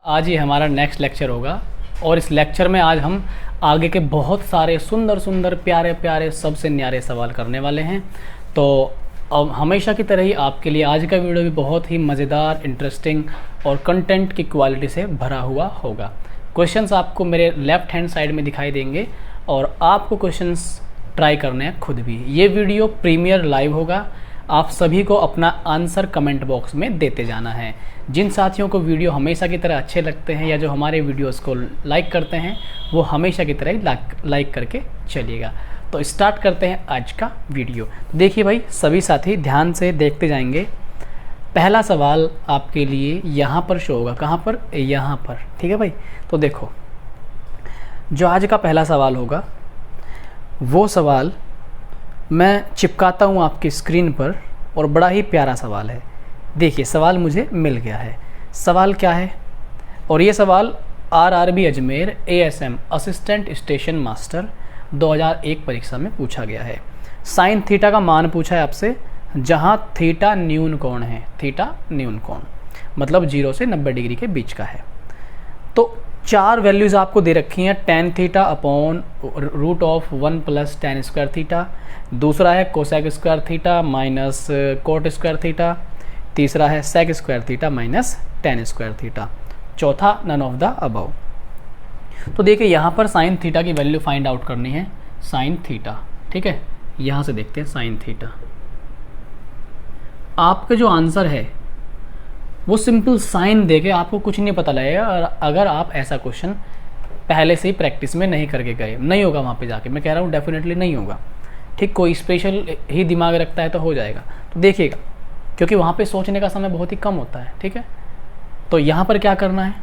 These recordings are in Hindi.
आज ही हमारा नेक्स्ट लेक्चर होगा और इस लेक्चर में आज हम आगे के बहुत सारे सुंदर सुंदर प्यारे प्यारे सबसे न्यारे सवाल करने वाले हैं। तो अब हमेशा की तरह ही आपके लिए आज का वीडियो भी बहुत ही मज़ेदार, इंटरेस्टिंग और कंटेंट की क्वालिटी से भरा हुआ होगा। क्वेश्चंस आपको मेरे लेफ़्ट हैंड साइड में दिखाई देंगे और आपको क्वेश्चंस ट्राई करने हैं खुद भी। ये वीडियो प्रीमियर लाइव होगा। आप सभी को अपना आंसर कमेंट बॉक्स में देते जाना है। जिन साथियों को वीडियो हमेशा की तरह अच्छे लगते हैं या जो हमारे वीडियोस को लाइक करते हैं वो हमेशा की तरह ही लाइक करके चलिएगा। तो स्टार्ट करते हैं आज का वीडियो। देखिए भाई, सभी साथी ध्यान से देखते जाएंगे। पहला सवाल आपके लिए यहाँ पर शो होगा। कहाँ पर? यहाँ पर। ठीक है भाई। तो देखो, जो आज का पहला सवाल होगा वो सवाल मैं चिपकाता हूँ आपकी स्क्रीन पर और बड़ा ही प्यारा सवाल है। देखिए, सवाल मुझे मिल गया है। सवाल क्या है? और ये सवाल RRB Ajmer ASM assistant station master 2001 परीक्षा में पूछा गया है। साइन थीटा का मान पूछा है आपसे, जहाँ थीटा न्यून कोण है। थीटा न्यून कोण मतलब 0 से 90 डिग्री के बीच का है। तो चार वैल्यूज़ आपको दे रखी हैं। Tan theta upon root of 1 plus tan square theta. दूसरा है cosec square theta minus cot square theta. तीसरा है sec square theta minus tan square theta. चौथा नन ऑफ द अबव। तो देखिए, यहाँ पर साइन थीटा की वैल्यू फाइंड आउट करनी है। साइन थीटा, ठीक है, यहाँ से देखते हैं साइन थीटा। आपका जो आंसर है वो सिंपल साइन देके आपको कुछ नहीं पता लगेगा। और अगर आप ऐसा क्वेश्चन पहले से ही प्रैक्टिस में नहीं करके गए, नहीं होगा वहाँ पे जाके। मैं कह रहा हूँ डेफिनेटली नहीं होगा। ठीक, कोई स्पेशल ही दिमाग रखता है तो हो जाएगा। तो देखिएगा, क्योंकि वहाँ पे सोचने का समय बहुत ही कम होता है। ठीक है, तो यहाँ पर क्या करना है,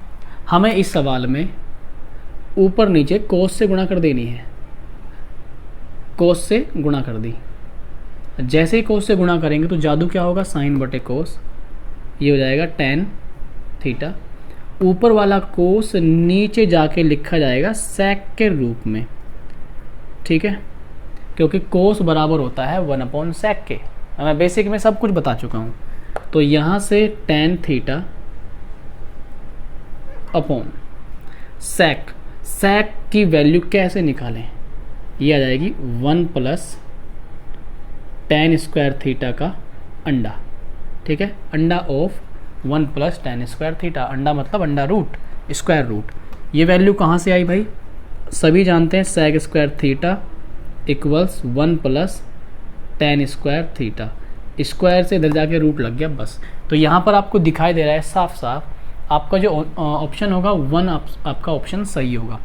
हमें इस सवाल में ऊपर नीचे कोस से गुणा कर देनी है। कोस से गुणा कर दी। जैसे ही कोस से गुणा करेंगे तो जादू क्या होगा, साइन बटे कोस, ये हो जाएगा टेन थीटा। ऊपर वाला कोस नीचे जाके लिखा जाएगा सेक के रूप में। ठीक है, क्योंकि कोस बराबर होता है 1 अपॉन सेक के। मैं बेसिक में सब कुछ बता चुका हूँ। तो यहाँ से टेन थीटा अपॉन सेक। सेक की वैल्यू कैसे निकालें, ये आ जाएगी 1 प्लस टेन स्क्वायर थीटा का अंडा। ठीक है, under of 1 plus tan square theta. Under मतलब अंडा रूट, स्क्वायर रूट। ये वैल्यू कहाँ से आई भाई? सभी जानते हैं sec square theta equals 1 plus tan square theta. Square से इधर जाके रूट लग गया बस। तो यहाँ पर आपको दिखाई दे रहा है साफ साफ, आपका जो ऑप्शन होगा 1 आपका ऑप्शन सही होगा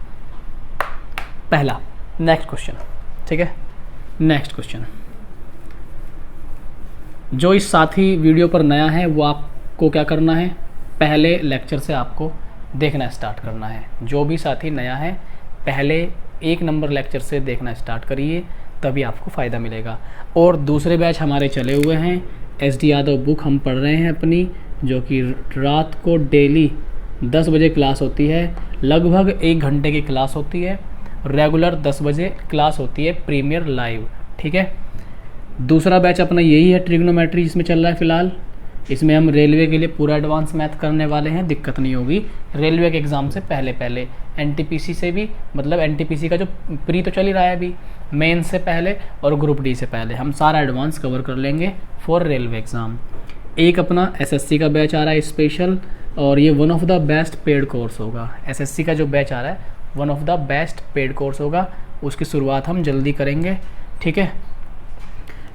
पहला। Next question. ठीक है, नेक्स्ट क्वेश्चन। जो इस साथी वीडियो पर नया है वो आपको क्या करना है, पहले लेक्चर से आपको देखना स्टार्ट करना है। जो भी साथी नया है पहले 1 नंबर लेक्चर से देखना स्टार्ट करिए, तभी आपको फ़ायदा मिलेगा। और दूसरे बैच हमारे चले हुए हैं। SD यादव बुक हम पढ़ रहे हैं अपनी, जो कि रात को डेली 10 बजे क्लास होती है। लगभग 1 घंटे की क्लास होती है। रेगुलर 10 बजे क्लास होती है प्रीमियर लाइव। ठीक है, दूसरा बैच अपना यही है ट्रिग्नोमेट्री, जिसमें चल रहा है फ़िलहाल। इसमें हम रेलवे के लिए पूरा एडवांस मैथ करने वाले हैं। दिक्कत नहीं होगी। रेलवे के एग्ज़ाम से पहले NTPC से भी, मतलब NTPC का जो प्री तो चल ही रहा है अभी, मेन से पहले और ग्रुप डी से पहले हम सारा एडवांस कवर कर लेंगे फॉर रेलवे एग्ज़ाम। एक अपना SSC का बैच आ रहा है स्पेशल, और ये one of the best paid course होगा। SSC का जो बैच आ रहा है one of the best paid course होगा। उसकी शुरुआत हम जल्दी करेंगे। ठीक है,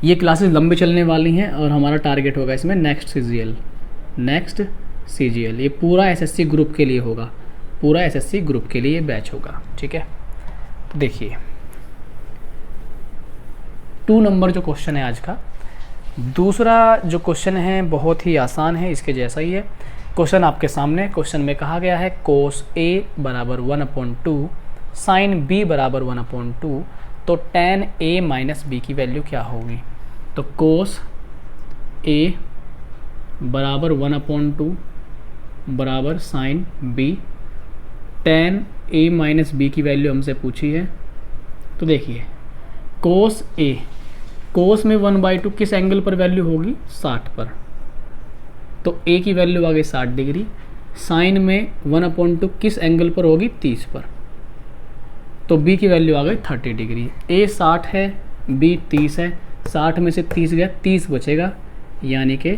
ये क्लासेस लंबी चलने वाली हैं और हमारा टारगेट होगा इसमें नेक्स्ट CGL। ये पूरा SSC ग्रुप के लिए होगा, पूरा SSC ग्रुप के लिए बैच होगा। ठीक है, तो देखिए 2 नंबर जो क्वेश्चन है आज का, दूसरा जो क्वेश्चन है बहुत ही आसान है, इसके जैसा ही है। क्वेश्चन आपके सामने। क्वेश्चन में कहा गया है कोस A बराबर 1/2, साइन B बराबर 1/2, तो tan A माइनस B की वैल्यू क्या होगी? तो कोस A बराबर 1/2 बराबर sine B। tan A minus B की वैल्यू हमसे पूछी है। तो देखिए, कोस A, कोस में 1/2 किस एंगल पर वैल्यू होगी? 60 पर। तो A की वैल्यू आ गई 60 डिग्री, साइन में 1/2 किस एंगल पर होगी, 30 पर, तो बी की वैल्यू आ गई 30 डिग्री। ए 60 है, बी 30 है, 60 में से 30 गया, 30 बचेगा, यानी कि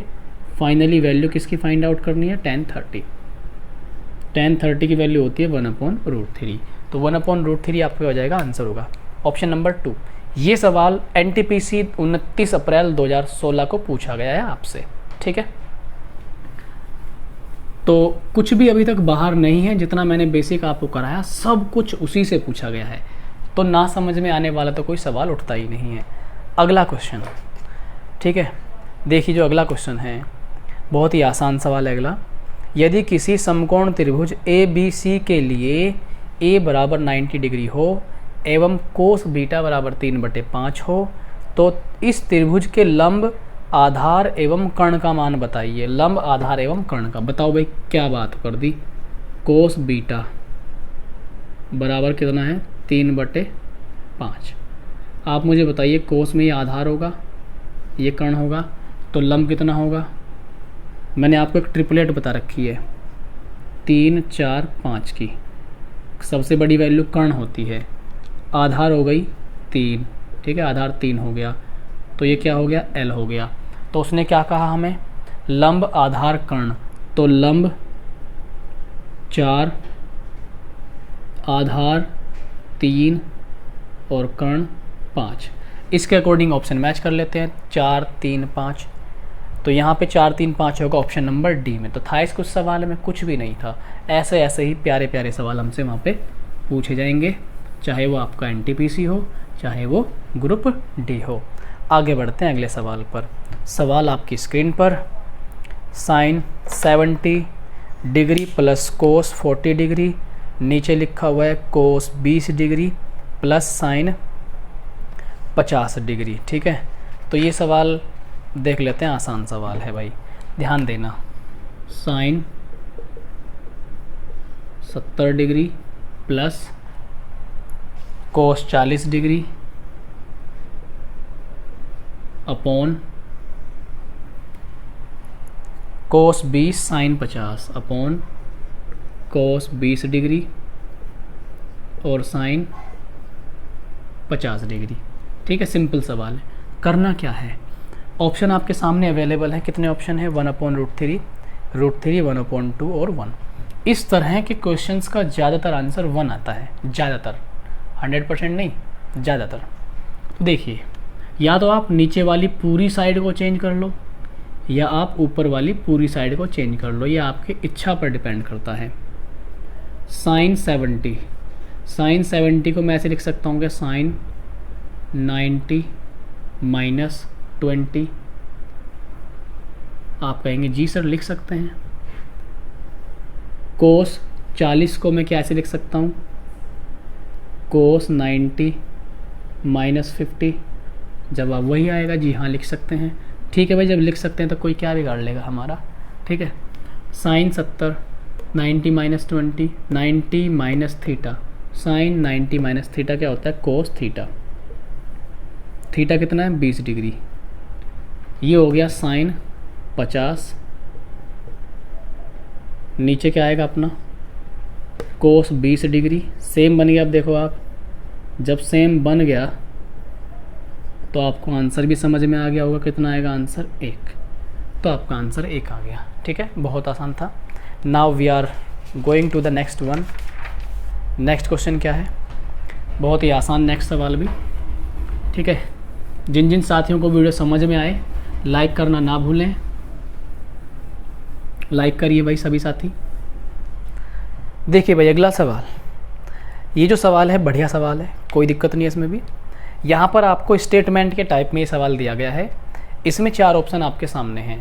फाइनली वैल्यू किसकी फाइंड आउट करनी है, tan 30। tan 30 की वैल्यू होती है 1/√3, तो 1/√3 आपका हो जाएगा, आंसर होगा ऑप्शन नंबर 2। ये सवाल NTPC 29 अप्रैल 2016 को पूछा गया है आपसे, ठीक है। तो कुछ भी अभी तक बाहर नहीं है, जितना मैंने बेसिक आपको कराया सब कुछ उसी से पूछा गया है, तो ना समझ में आने वाला तो कोई सवाल उठता ही नहीं है। अगला क्वेश्चन, ठीक है, देखिए जो अगला क्वेश्चन है बहुत ही आसान सवाल है अगला। यदि किसी समकोण त्रिभुज ABC के लिए A बराबर 90 डिग्री हो एवं कोस बीटा बराबर 3/5 हो, तो इस त्रिभुज के लंब, आधार एवं कर्ण का मान बताइए। लंब, आधार एवं कर्ण का, बताओ भाई क्या बात कर दी। कोस बीटा बराबर कितना है, 3/5। आप मुझे बताइए कोस में ये आधार होगा, ये कर्ण होगा, तो लंब कितना होगा। मैंने आपको एक ट्रिपलेट बता रखी है 3, 4, 5 की, सबसे बड़ी वैल्यू कर्ण होती है। आधार हो गई 3, ठीक है, आधार 3 हो गया, तो ये क्या हो गया, L हो गया। तो उसने क्या कहा हमें, लंब, आधार, कर्ण, तो लंब 4, आधार 3 और कर्ण 5। इसके अकॉर्डिंग ऑप्शन मैच कर लेते हैं, 4, 3, 5। तो यहाँ पे 4, 3, 5 होगा ऑप्शन नंबर डी में। तो था इस कुछ सवाल में कुछ भी नहीं था, ऐसे ऐसे ही प्यारे प्यारे सवाल हमसे वहाँ पे पूछे जाएंगे, चाहे वो आपका NTPC हो, चाहे वो ग्रुप डी हो। आगे बढ़ते हैं अगले सवाल पर। सवाल आपकी स्क्रीन पर, sine 70 degree plus cos 40 degree, नीचे लिखा हुआ है cos 20 degree plus sine 50 degree, ठीक है। तो ये सवाल देख लेते हैं, आसान सवाल है भाई, ध्यान देना। Sine 70 degree plus cos 40 degree upon cos 20 sine 50 upon cos 20 degree और साइन 50 डिग्री, ठीक है। सिंपल सवाल है। करना क्या है, ऑप्शन आपके सामने अवेलेबल है। कितने ऑप्शन है, 1/√3, √3, 1/2 और 1। इस तरह के क्वेश्चंस का ज़्यादातर आंसर 1 आता है, ज़्यादातर, 100% नहीं, ज़्यादातर। तो देखिए, या तो आप नीचे वाली पूरी साइड को चेंज कर लो, या आप ऊपर वाली पूरी साइड को चेंज कर लो, ये आपकी इच्छा पर डिपेंड करता है। साइन 70, साइन 70 को मैं ऐसे लिख सकता हूँ कि साइन 90 माइनस 20। आप कहेंगे जी सर लिख सकते हैं। कोस 40 को मैं कैसे लिख सकता हूँ, कोस 90 माइनस 50। जवाब वही आएगा, जी हाँ लिख सकते हैं। ठीक है भाई, जब लिख सकते हैं तो कोई क्या बिगाड़ लेगा हमारा, ठीक है। Sine 70, 90 minus 20, 90 minus theta, sine 90 minus theta क्या होता है, कोस थीटा। थीटा कितना है, 20 डिग्री। ये हो गया साइन 50, नीचे क्या आएगा अपना, कोस 20 डिग्री। सेम बन गया। अब देखो आप, जब सेम बन गया तो आपको आंसर भी समझ में आ गया होगा, कितना आएगा आंसर, 1। तो आपका आंसर 1 आ गया, ठीक है। बहुत आसान था। Now we are going to the next one. Next question क्या है, बहुत ही आसान नेक्स्ट सवाल भी, ठीक है। जिन जिन साथियों को वीडियो समझ में आए लाइक करना ना भूलें, लाइक करिए भाई सभी साथी। देखिए भाई अगला सवाल, ये जो सवाल है बढ़िया सवाल है, कोई दिक्कत नहीं है इसमें भी। यहाँ पर आपको स्टेटमेंट के टाइप में ये सवाल दिया गया है। इसमें 4 ऑप्शन आपके सामने हैं।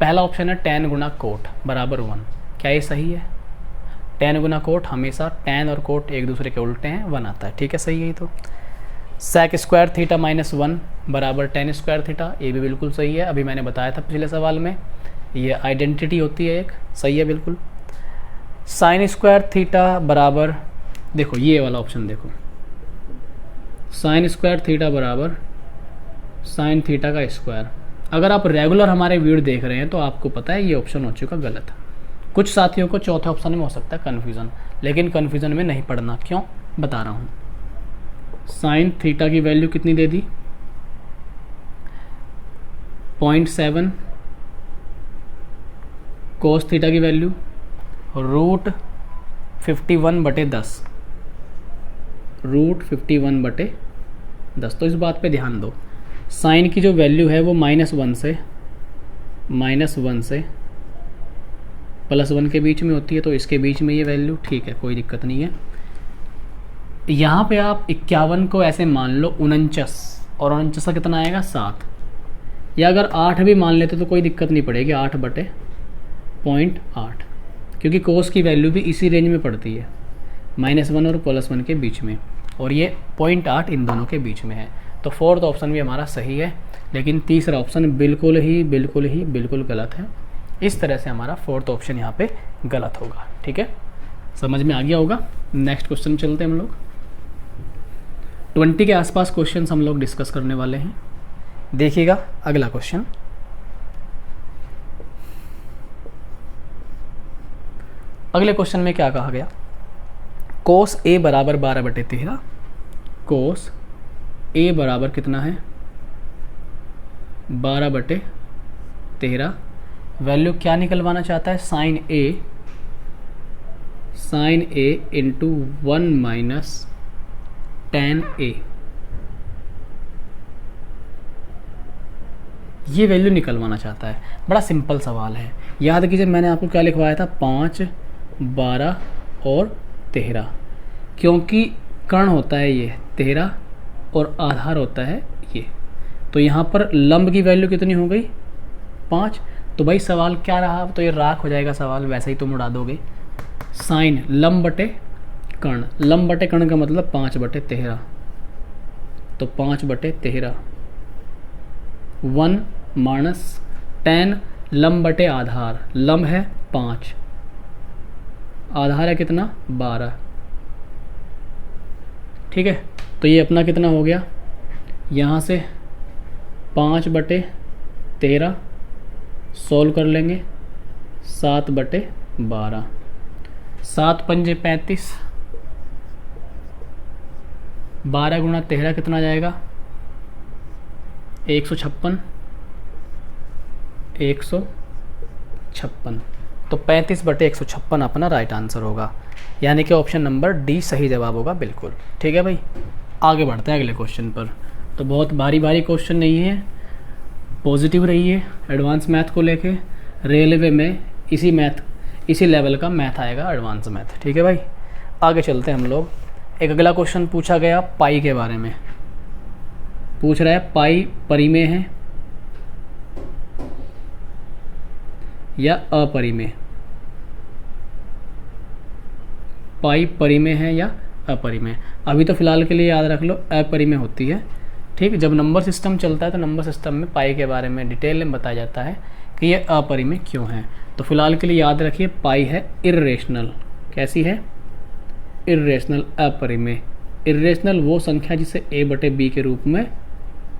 पहला ऑप्शन है tan गुना कोट बराबर 1। क्या ये सही है? tan गुना कोट हमेशा tan और कोट एक दूसरे के उल्टे हैं, 1 आता है, ठीक है, सही है। तो sec स्क्वायर थीटा माइनस 1 बराबर tan स्क्वायर थीटा, ये भी बिल्कुल सही है। अभी मैंने बताया था पिछले सवाल में, ये आइडेंटिटी होती है एक, सही है बिल्कुल। साइन स्क्वायर थीटा बराबर, देखो ये वाला ऑप्शन देखो, साइन स्क्वायर थीटा बराबर साइन थीटा का स्क्वायर। अगर आप रेगुलर हमारे वीडियो देख रहे हैं तो आपको पता है ये ऑप्शन हो चुका गलत। कुछ साथियों को चौथे ऑप्शन में हो सकता है कन्फ्यूज़न, लेकिन कन्फ्यूज़न में नहीं पड़ना। क्यों, बता रहा हूँ। साइन थीटा की वैल्यू कितनी दे दी, 0.7, कोस थीटा की वैल्यू √51/10, √51/10। तो इस बात पे ध्यान दो, साइन की जो वैल्यू है वो -1 से +1 के बीच में होती है, तो इसके बीच में ये वैल्यू ठीक है, कोई दिक्कत नहीं है। यहाँ पे आप 51 को ऐसे मान लो 49, और 49 का कितना आएगा 7, या अगर 8 भी मान लेते तो कोई दिक्कत नहीं पड़ेगी, 8/0.8, क्योंकि कोस की वैल्यू भी इसी रेंज में पड़ती है, -1 और +1 के बीच में, और ये 0.8 इन दोनों के बीच में है। तो फोर्थ ऑप्शन भी हमारा सही है, लेकिन तीसरा ऑप्शन बिल्कुल गलत है। इस तरह से हमारा फोर्थ ऑप्शन यहाँ पे गलत होगा। ठीक है, समझ में आ गया होगा। नेक्स्ट क्वेश्चन चलते हैं हम लोग। 20 के आसपास क्वेश्चंस हम लोग डिस्कस करने वाले हैं। देखिएगा अगला क्वेश्चन, अगले क्वेश्चन में क्या कहा गया, कोस A बराबर 12/13, कोस A बराबर कितना है 12/13, वैल्यू क्या निकलवाना चाहता है, sine A into 1 - tan A, ये वैल्यू निकलवाना चाहता है। बड़ा सिंपल सवाल है, याद कीजिए मैंने आपको क्या लिखवाया था, 5, 12 और 13, क्योंकि कर्ण होता है ये 13 और आधार होता है ये, तो यहाँ पर लंब की वैल्यू कितनी हो गई 5। तो भाई सवाल क्या रहा, तो ये राख हो जाएगा सवाल, वैसे ही तुम उड़ा दोगे। साइन लंब बटे कर्ण का मतलब 5/13, तो 5/13, 1 माइनस tan लंब बटे आधार, लंब है 5, आधार है कितना 12। ठीक है, तो ये अपना कितना हो गया, यहाँ से 5/13 सोल्व कर लेंगे, 7/12, 7 पंजे 35, 12 गुणा 13 कितना जाएगा 156, 156, तो 35/156 अपना राइट आंसर होगा, यानी कि ऑप्शन नंबर डी सही जवाब होगा बिल्कुल। ठीक है भाई, आगे बढ़ते हैं अगले क्वेश्चन पर। तो बहुत भारी क्वेश्चन नहीं है, पॉजिटिव रहिए एडवांस मैथ को लेके, रेलवे में इसी लेवल का मैथ आएगा, एडवांस मैथ। ठीक है भाई, आगे चलते हैं हम लोग। एक अगला क्वेश्चन पूछा गया पाई के बारे में, पूछ रहा है पाई परिमेय है या अपरिमेय, पाई परिमेय है या अपरिमेय। अभी तो फिलहाल के लिए याद रख लो अपरिमेय होती है। ठीक, जब नंबर सिस्टम चलता है तो नंबर सिस्टम में पाई के बारे में डिटेल में बताया जाता है कि ये अपरिमेय क्यों है। तो फिलहाल के लिए याद रखिए पाई है इर्रेशनल। कैसी है, इर्रेशनल, अपरिमेय। इर्रेशनल वो संख्या जिसे a/b के रूप में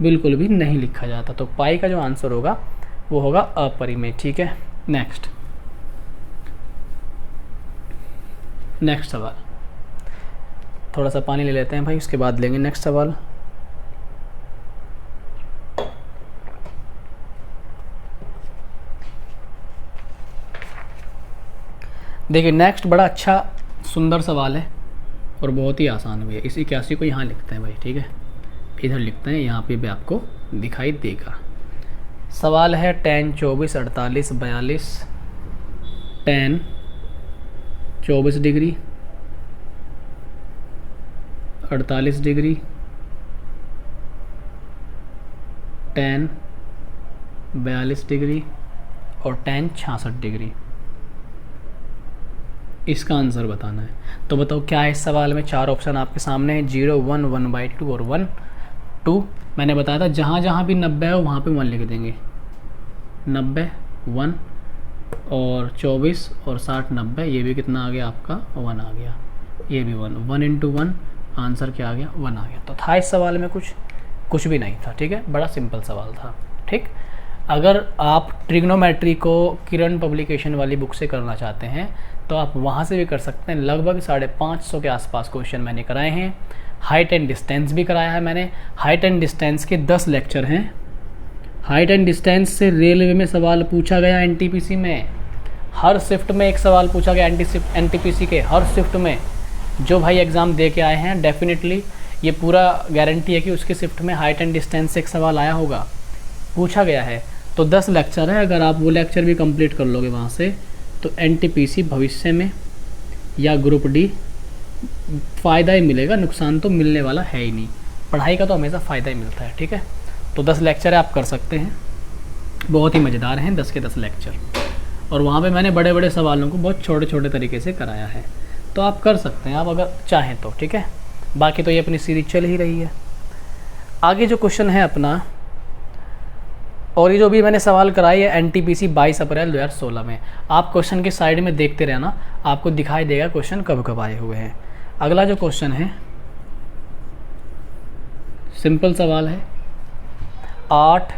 बिल्कुल भी नहीं लिखा जाता। तो पाई का जो आंसर होगा वो होगा अपरिमेय। ठीक है, नेक्स्ट सवाल, थोड़ा सा पानी ले लेते हैं भाई, उसके बाद लेंगे नेक्स्ट सवाल। देखिए नेक्स्ट बड़ा अच्छा सुंदर सवाल है और बहुत ही आसान भी है। इस 81 को यहाँ लिखते हैं भाई। ठीक है, इधर लिखते हैं, यहाँ पे भी आपको दिखाई देगा। सवाल है tan 24, 48, 42, tan 24 degree, 48 degree, tan 42 degree और tan 66 डिग्री। इसका आंसर बताना है। तो बताओ क्या है इस सवाल में। 4 ऑप्शन आपके सामने है, 0, 1, 1/2 और 1, 2। मैंने बताया था जहाँ जहाँ भी 90 है वहाँ पे 1 लिख देंगे। 90 1 और 24 और 60 90, ये भी कितना आ गया आपका 1 आ गया, ये भी 1 इंटू 1, आंसर क्या आ गया 1 आ गया। तो था इस सवाल में कुछ भी नहीं था। ठीक है, बड़ा सिंपल सवाल था। ठीक, अगर आप ट्रिग्नोमेट्री को किरण पब्लिकेशन वाली बुक से करना चाहते हैं तो आप वहाँ से भी कर सकते हैं। लगभग 550 के आसपास क्वेश्चन मैंने कराए हैं। हाइट एंड डिस्टेंस भी कराया है मैंने। हाइट एंड डिस्टेंस के 10 लेक्चर हैं। हाइट एंड डिस्टेंस से रेलवे में सवाल पूछा गया, एनटीपीसी में हर शिफ्ट में एक सवाल पूछा गया, एनटीपीसी के हर शिफ्ट में। जो भाई एग्ज़ाम दे के आए हैं डेफिनेटली ये पूरा गारंटी है कि उसके शिफ्ट में हाइट एंड डिस्टेंस से एक सवाल आया होगा, पूछा गया है। तो 10 लेक्चर है, अगर आप वो लेक्चर भी कंप्लीट कर लोगे वहाँ से तो एनटीपीसी भविष्य में या ग्रुप डी फ़ायदा ही मिलेगा, नुकसान तो मिलने वाला है ही नहीं। पढ़ाई का तो हमेशा फ़ायदा ही मिलता है, ठीक है। तो 10 लेक्चर है, आप कर सकते हैं, बहुत ही मज़ेदार हैं 10 के 10 लेक्चर। और वहाँ पे मैंने बड़े बड़े सवालों को बहुत छोटे छोटे तरीके से कराया है, तो आप कर सकते हैं आप अगर चाहें तो, ठीक है। बाकी तो ये अपनी सीरीज चल ही रही है। आगे जो क्वेश्चन है अपना, और ये जो भी मैंने सवाल कराई है एनटीपीसी 22 अप्रैल 2016 में, आप क्वेश्चन के साइड में देखते रहना, आपको दिखाई देगा क्वेश्चन कब कब आए हुए हैं। अगला जो क्वेश्चन है सिंपल सवाल है, 8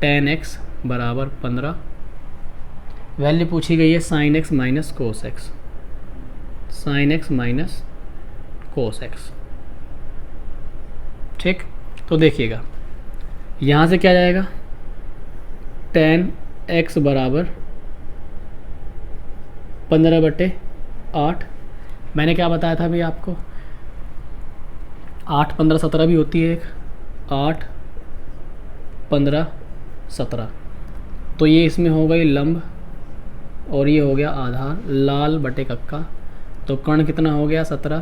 tan x बराबर 15, वैल्यू पूछी गई है sin x minus cos x, sin x minus cos x, ठीक। तो देखिएगा यहाँ से क्या जाएगा, tan x बराबर 15/8। मैंने क्या बताया था अभी आपको, 8 15 17 भी होती है एक, 8 15 17। तो ये इसमें हो गई लंब और ये हो गया आधार, लाल बटे कक्का। तो कर्ण कितना हो गया 17,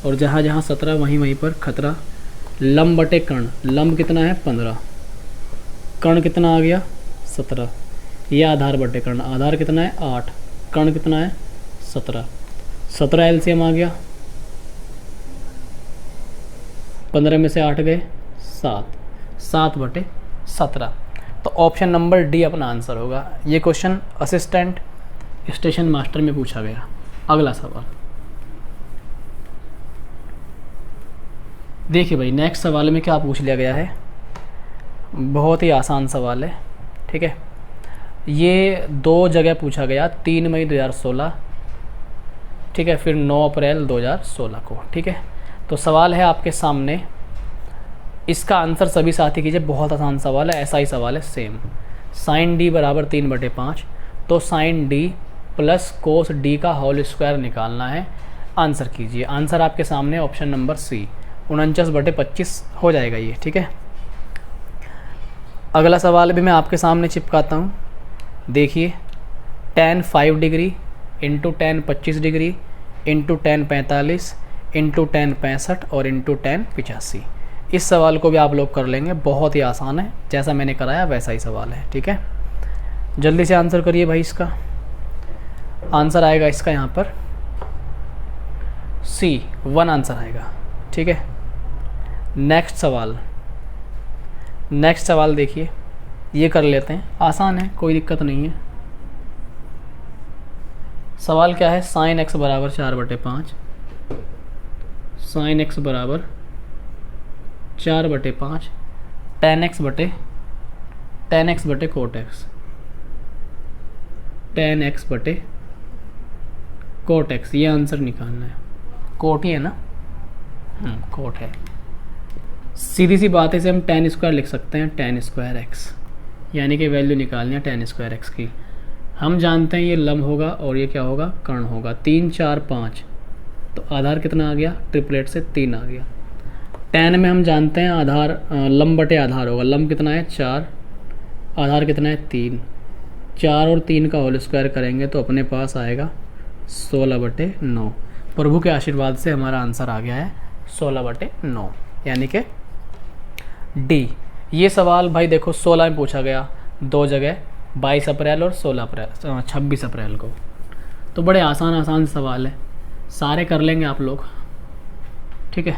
और जहाँ जहाँ 17 वहीं वहीं पर खतरा। लंब बटे कर्ण, लंब कितना है 15, कर्ण कितना आ गया 17। ये आधार बटे कर्ण, आधार कितना है 8, कर्ण कितना है 17। 17 एलसीएम आ गया, 15 में से 8 गए 7, 7/17। तो ऑप्शन नंबर डी अपना आंसर होगा। ये क्वेश्चन असिस्टेंट स्टेशन मास्टर में पूछा गया। अगला सवाल देखिए भाई, नेक्स्ट सवाल में क्या पूछ लिया गया है, बहुत ही आसान सवाल है, ठीक है। ये 2 जगह पूछा गया, 3 मई 2016, ठीक है, फिर 9 अप्रैल 2016 को, ठीक है। तो सवाल है आपके सामने, इसका आंसर सभी साथी कीजिए, बहुत आसान सवाल है, ऐसा ही सवाल है सेम। साइन डी बराबर 3/5, तो sine D plus cos D का होल स्क्वायर निकालना है। आंसर कीजिए, आंसर आपके सामने ऑप्शन नंबर सी 49/25 हो जाएगा ये, ठीक है। अगला सवाल भी मैं आपके सामने चिपकाता हूँ, देखिए। tan 5 degree into tan 25 degree into tan 45 into tan 65 और इंटू tan 85। इस सवाल को भी आप लोग कर लेंगे, बहुत ही आसान है, जैसा मैंने कराया वैसा ही सवाल है, ठीक है। जल्दी से आंसर करिए भाई, इसका आंसर आएगा इसका यहाँ पर C1 आंसर आएगा, ठीक है। नेक्स्ट सवाल देखिए, ये कर लेते हैं, आसान है, कोई दिक्कत नहीं है। सवाल क्या है, साइन x बराबर 4/5, साइन x बराबर 4/5, tan x बटे कोट एक्स, tan x बटे कोट एक्स, ये आंसर निकालना है। कोट ही है ना, कोट है। सीधी सी बात है, इसे हम tan स्क्वायर लिख सकते हैं, tan स्क्वायर x, यानी कि वैल्यू निकालनी है tan स्क्वायर x की। हम जानते हैं ये लंब होगा और ये क्या होगा, कर्ण होगा। 3 4 5, तो आधार कितना आ गया, ट्रिपलेट से 3 आ गया। tan में हम जानते हैं आधार लंब बटे आधार होगा, लंब कितना है 4, आधार कितना है 3, 4 और 3 का होल स्क्वायर करेंगे तो अपने पास आएगा 16/9। प्रभु के आशीर्वाद से हमारा आंसर आ गया है 16/9, यानी कि डी। ये सवाल भाई देखो 16 में पूछा गया, 2 जगह, 22 अप्रैल और 26 अप्रैल को। तो बड़े आसान सवाल है, सारे कर लेंगे आप लोग, ठीक है।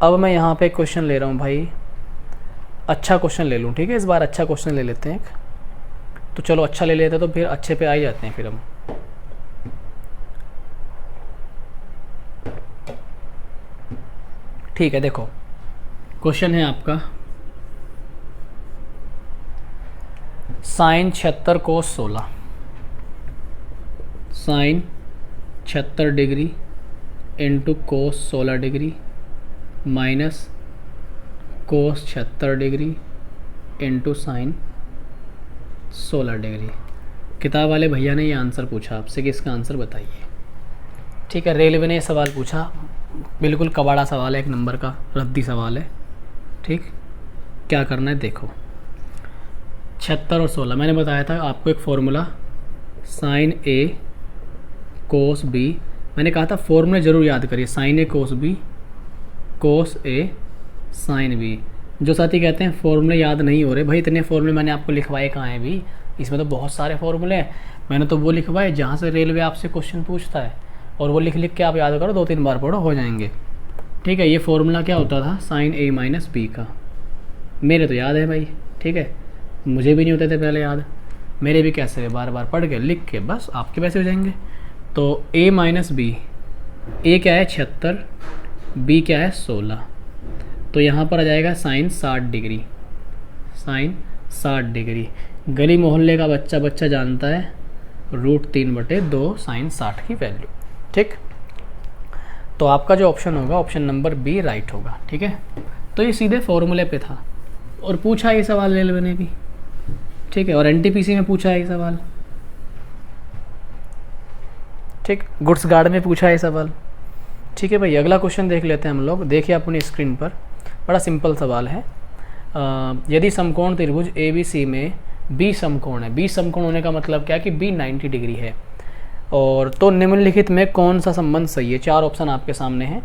अब मैं यहाँ पे क्वेश्चन ले रहा हूँ भाई, अच्छा क्वेश्चन ले लूँ, ठीक है। इस बार अच्छा क्वेश्चन ले लेते हैं एक, तो चलो अच्छा ले लेते हैं, तो फिर अच्छे पे आ ही जाते हैं फिर हम। ठीक है, देखो क्वेश्चन है आपका sine 76 cos 16, sine 76 degree into cos 16 degree minus cos 76 degree into sine 16 degree. किताब वाले भैया ने ये आंसर पूछा आपसे कि इसका आंसर बताइए। ठीक है, रेलवे ने ये सवाल पूछा, बिल्कुल कबाड़ा सवाल है, 1 नंबर का रद्दी सवाल है। ठीक, क्या करना है देखो, 76 और 16 मैंने बताया था आपको एक फॉर्मूला, साइन ए कोस बी। मैंने कहा था फॉर्मूले ज़रूर याद करिए, साइन ए कोस बी, कोस ए साइन बी। जो साथी कहते हैं फॉर्मूले याद नहीं हो रहे, भाई इतने फॉर्मूले मैंने आपको लिखवाए कहाँ हैं भी, इसमें तो बहुत सारे फॉर्मूले हैं। मैंने तो वो लिखवाए जहाँ से रेलवे आपसे क्वेश्चन पूछता है, और वो लिख लिख के आप याद करो, 2-3 बार पढ़ो, हो जाएंगे। ठीक है, ये फॉर्मूला क्या होता था, साइन ए माइनस बी का। मेरे तो याद है भाई, ठीक है, मुझे भी नहीं होते थे पहले याद, मेरे भी कैसे बार बार पढ़ के लिख के बस आपके वैसे हो जाएंगे। तो ए माइनस बी, ए क्या है 76, बी क्या है 16, तो यहाँ पर आ जाएगा साइन 60 डिग्री, साइन 60 डिग्री। गली मोहल्ले का बच्चा जानता है √3/2 साइन 60 की वैल्यू। ठीक, तो आपका जो ऑप्शन होगा ऑप्शन नंबर बी राइट होगा। ठीक है, तो ये सीधे फॉर्मूले पे था और पूछा ये सवाल रेलवे ने भी। ठीक है, और एनटीपीसी में पूछा है ये सवाल। ठीक, गुड्स गार्ड में पूछा है ये सवाल। ठीक है भाई, अगला क्वेश्चन देख लेते हैं हम लोग। देखिए अपनी स्क्रीन पर, बड़ा सिंपल सवाल है। यदि समकोण त्रिभुज ABC में बी समकोण है, बी समकोण होने का मतलब क्या है कि बी 90 डिग्री है, और तो निम्नलिखित में कौन सा संबंध सही है। 4 ऑप्शन आपके सामने हैं।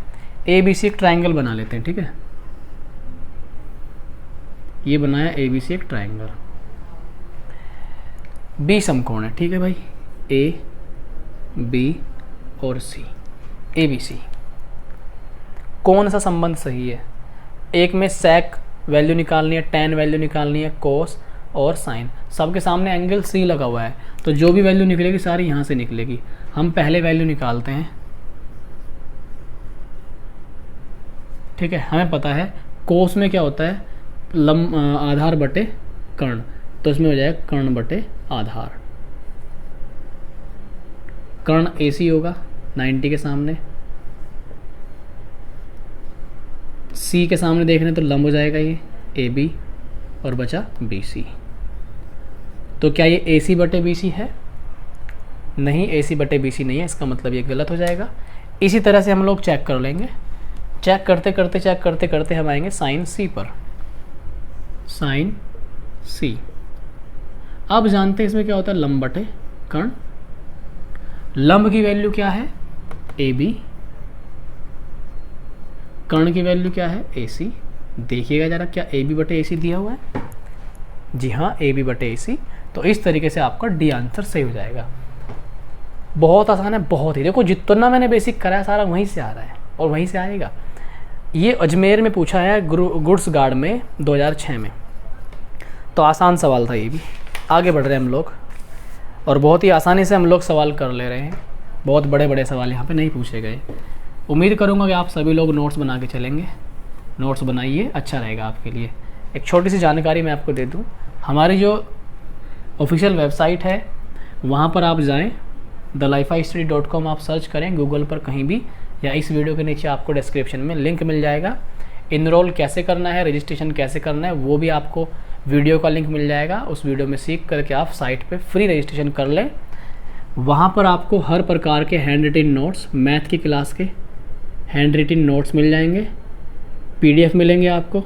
ABC एक ट्रायंगल बना लेते हैं। ठीक है, ये बनाया ABC एक ट्रायंगल, बी समकोण है। ठीक है भाई, A B और C, ABC कौन सा संबंध सही है। एक में सेक वैल्यू निकालनी है, टेन वैल्यू निकालनी है, कोस और साइन। सबके सामने एंगल C लगा हुआ है, तो जो भी वैल्यू निकलेगी सारी यहाँ से निकलेगी। हम पहले वैल्यू निकालते हैं। ठीक है, हमें पता है कोस में क्या होता है, आधार बटे कर्ण, तो इसमें हो जाएगा कर्ण बटे आधार। कर्ण AC होगा 90 के सामने, C के सामने देख रहे हैं तो लंब हो जाएगा ये AB, और बचा BC। तो क्या ये AC बटे BC है? नहीं, AC बटे BC नहीं है, इसका मतलब ये गलत हो जाएगा। इसी तरह से हम लोग चेक कर लेंगे। चेक करते करते हम आएंगे साइन C पर, साइन C। अब जानते हैं इसमें क्या होता है, लंब बटे कर्ण। लंब की वैल्यू क्या है AB, कर्ण की वैल्यू क्या है AC। देखिएगा जरा, क्या AB बटे AC दिया हुआ है? जी हाँ, AB बटे AC। तो इस तरीके से आपका डी आंसर सही हो जाएगा। बहुत आसान है, बहुत ही। देखो जितना मैंने बेसिक करा है सारा वहीं से आ रहा है और वहीं से आएगा। ये अजमेर में पूछा है गुड्स गार्ड में 2006 में, तो आसान सवाल था ये भी। आगे बढ़ रहे हैं हम लोग, और बहुत ही आसानी से हम लोग सवाल कर ले रहे हैं। बहुत बड़े बड़े सवाल यहाँ पे नहीं पूछे गए। उम्मीद करूँगा कि आप सभी लोग नोट्स बना के चलेंगे। नोट्स बनाइए, अच्छा रहेगा आपके लिए। एक छोटी सी जानकारी मैं आपको दे दूँ, हमारी जो ऑफिशियल वेबसाइट है वहाँ पर आप जाएं, thelifestudy.com आप सर्च करें गूगल पर कहीं भी, या इस वीडियो के नीचे आपको डिस्क्रिप्शन में लिंक मिल जाएगा। इनरोल कैसे करना है, रजिस्ट्रेशन कैसे करना है, वो भी आपको वीडियो का लिंक मिल जाएगा। उस वीडियो में सीख करके आप साइट पे फ्री रजिस्ट्रेशन कर लें। वहाँ पर आपको हर प्रकार के हैंड रिटन नोट्स, मैथ की क्लास के हैंड रिटन नोट्स मिल जाएंगे, PDF मिलेंगे आपको।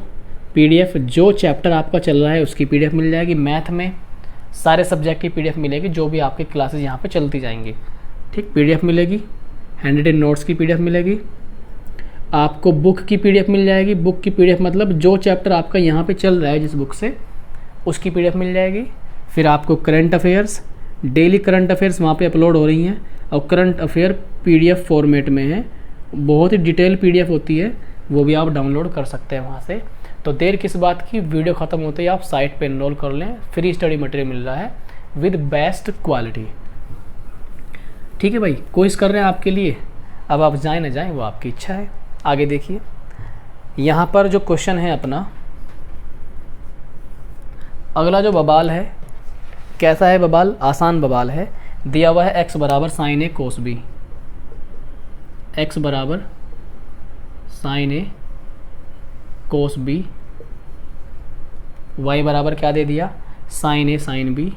PDF जो चैप्टर आपका चल रहा है उसकी PDF मिल जाएगी। मैथ में सारे सब्जेक्ट की PDF मिलेगी, जो भी आपकी क्लासेस यहाँ पे चलती जाएंगी। ठीक, PDF मिलेगी, हैंड रिटन नोट्स की PDF मिलेगी, आपको बुक की PDF मिल जाएगी। बुक की PDF मतलब जो चैप्टर आपका यहाँ पे चल रहा है जिस बुक से, उसकी PDF मिल जाएगी। फिर आपको current affairs, daily current affairs वहाँ पे अपलोड हो रही हैं, और करंट अफेयर PDF फॉर्मेट में है, बहुत ही डिटेल PDF होती है, वो भी आप डाउनलोड कर सकते हैं वहाँ से। तो देर किस बात की, वीडियो ख़त्म होते ही आप साइट पे एनरोल कर लें। फ्री स्टडी मटेरियल मिल रहा है विद बेस्ट क्वालिटी। ठीक है भाई, कोर्स कर रहे हैं आपके लिए, अब आप जाएं ना जाएं वो आपकी इच्छा है। आगे देखिए, यहाँ पर जो क्वेश्चन है अपना, अगला जो बवाल है, कैसा है बवाल? आसान बवाल है। दिया हुआ है x बराबर साइन ए कोस बी, x बराबर साइन ए कोस बी, y बराबर क्या दे दिया? साइन ए साइन बी,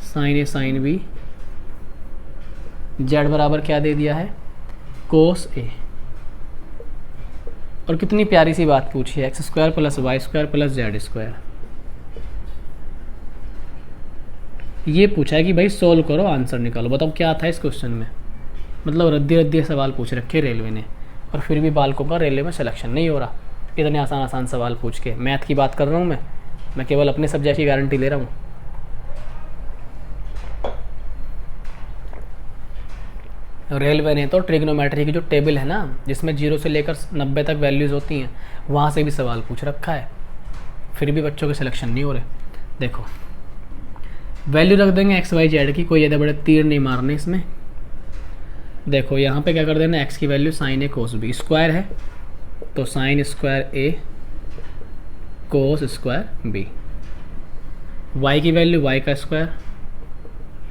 साइन ए साइन बी, z बराबर क्या दे दिया है? कोस ए। और कितनी प्यारी सी बात पूछी है, X square plus Y square plus Z square. ये पूछा है कि भाई सोल्व करो, आंसर निकालो। बताओ क्या था इस क्वेश्चन में? मतलब रद्दी रद्दी सवाल पूछ रखे रेलवे ने, और फिर भी बालकों का रेलवे में सिलेक्शन नहीं हो रहा। इतने आसान आसान सवाल पूछ के। मैथ की बात कर रहा हूँ मैं केवल अपने सब्जेक्ट की गारंटी ले रहा हूँ। रेलवे ने तो ट्रिग्नोमेट्री की जो टेबल है ना, जिसमें 0 से लेकर 90 तक वैल्यूज़ होती हैं, वहाँ से भी सवाल पूछ रखा है, फिर भी बच्चों के सिलेक्शन नहीं हो रहे। देखो वैल्यू रख देंगे एक्स वाई जेड की, कोई ज़्यादा बड़े तीर नहीं मारने इसमें। देखो यहाँ पे क्या कर देना, एक्स की वैल्यू साइन ए कोस बी, स्क्वायर है तो साइन स्क्वायर ए कोस स्क्वायर बी, वाई की वैल्यू वाई का स्क्वायर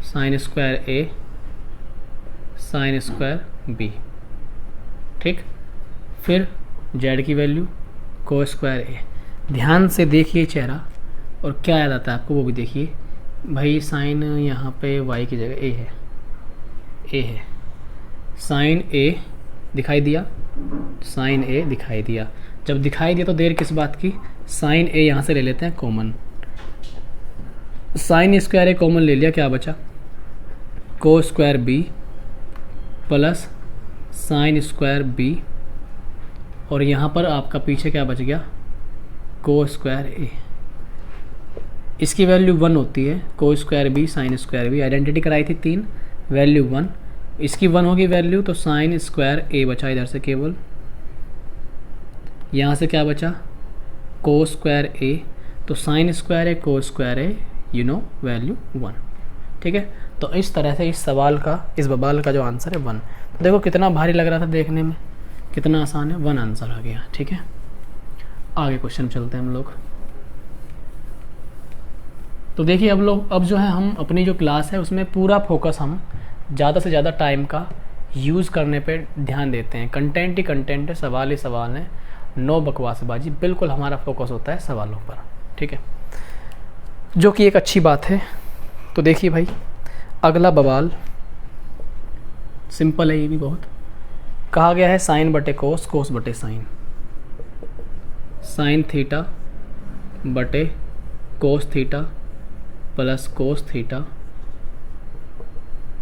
साइन स्क्वायर ए साइन स्क्वायर बी, ठीक। फिर जेड की वैल्यू को स्क्वायर ए। ध्यान से देखिए चेहरा, और क्या याद आता है आपको वो भी देखिए। भाई साइन यहाँ पे वाई की जगह ए है, ए है, साइन ए दिखाई दिया, साइन ए दिखाई दिया। जब दिखाई दिया तो देर किस बात की, साइन ए यहाँ से ले लेते हैं common, sine square A common ले लिया, क्या बचा? Cos square B plus sine square B, और यहाँ पर आपका पीछे क्या बच गया? को स्क्वायर ए। इसकी वैल्यू 1 होती है, cos square B sine square B, identity कराई थी 3, वैल्यू 1, इसकी 1 होगी वैल्यू, तो साइन स्क्वायर ए बचा इधर से केवल। यहाँ से क्या बचा? को स्क्वायर ए, तो साइन स्क्वायर ए को square A, you know value 1, ठीक है। तो इस तरह से इस सवाल का, इस बवाल का जो आंसर है 1। तो देखो कितना भारी लग रहा था देखने में, कितना आसान है, 1 आंसर आ गया, ठीक है। आगे क्वेश्चन चलते हैं हम लोग। तो देखिए अब जो है हम अपनी जो क्लास है उसमें पूरा फोकस हम ज़्यादा से ज़्यादा टाइम का यूज़ करने पे ध्यान देते हैं। कंटेंट ही कंटेंट है, सवाल ही सवाल है, नो बकवासबाजी, बिल्कुल हमारा फोकस होता है सवालों पर, ठीक है, जो कि एक अच्छी बात है। तो देखिए भाई अगला बवाल सिंपल है, ये भी बहुत। कहा गया है साइन बटे कोस, कोस बटे साइन, साइन थीटा बटे cos theta plus cos theta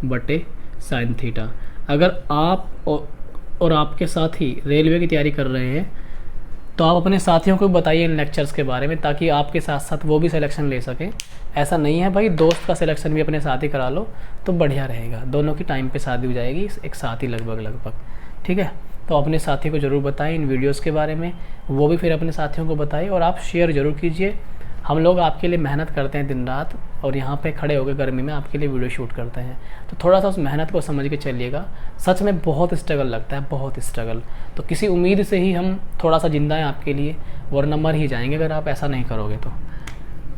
बटे साइन थीटा। अगर आप और आपके साथी रेलवे की तैयारी कर रहे हैं तो आप अपने साथियों को बताइए इन लेक्चर्स के बारे में, ताकि आपके साथ साथ वो भी सिलेक्शन ले सकें। ऐसा नहीं है भाई, दोस्त का सिलेक्शन भी अपने साथ ही करा लो तो बढ़िया रहेगा, दोनों की टाइम पे शादी हो जाएगी एक साथ ही लगभग, ठीक है। तो अपने साथी को ज़रूर बताएं इन वीडियोस के बारे में, वो भी फिर अपने साथियों को बताएं, और आप शेयर ज़रूर कीजिए। हम लोग आपके लिए मेहनत करते हैं दिन रात, और यहाँ पे खड़े होकर गर्मी में आपके लिए वीडियो शूट करते हैं, तो थोड़ा सा उस मेहनत को समझ के चलिएगा। सच में बहुत स्ट्रगल लगता है, बहुत स्ट्रगल। तो किसी उम्मीद से ही हम थोड़ा सा जिंदा हैं आपके लिए, वरना मर ही जाएंगे अगर आप ऐसा नहीं करोगे तो।